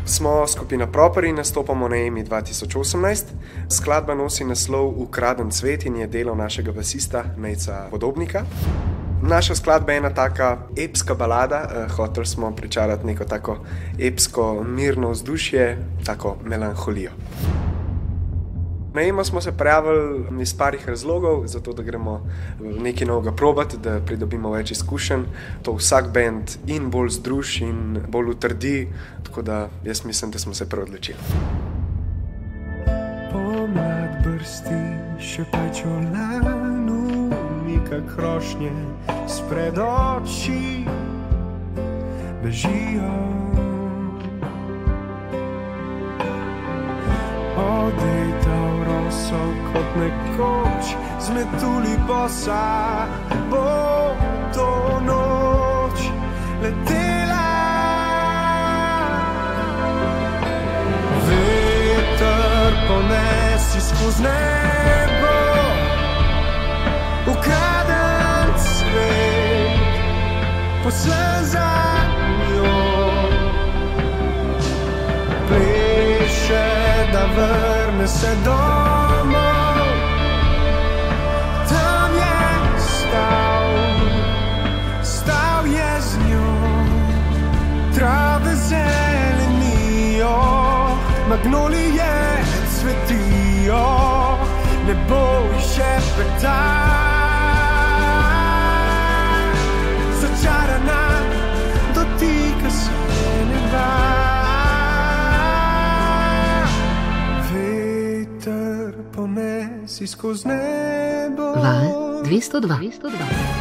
Smo skupina Proper in nastopamo na EMI 2018. Skladba nosi naslov Ukraden cvet in je delo našega basista Nejca Podobnika. Naša skladba je ena taka epska balada, hoteli smo pričarati neko tako epsko mirno vzdušje, tako melanholijo. Na EMO smo se prijavili iz parih razlogov, zato da gremo nekaj novega probati, da pridobimo več izkušenj. To vsak band in bolj združi in bolj utrdi, tako da jaz mislim, da smo se prav odločili. Pomlad brsti še pajčolanu, mika krošnje spred oči bežijo. Odejta v roso kot nekoč z metulji bosa bo to noč letela. Veter ponesi skozi nebo, ukraden cvet poslal zanjo. Pleše, da vrne se domov, tam je stal je z njo. Trave zelenijo, magnolije cvetijo, nebo jih šepeta. Začarana dotika se neba. Ponesi skozi nebo. Val 202.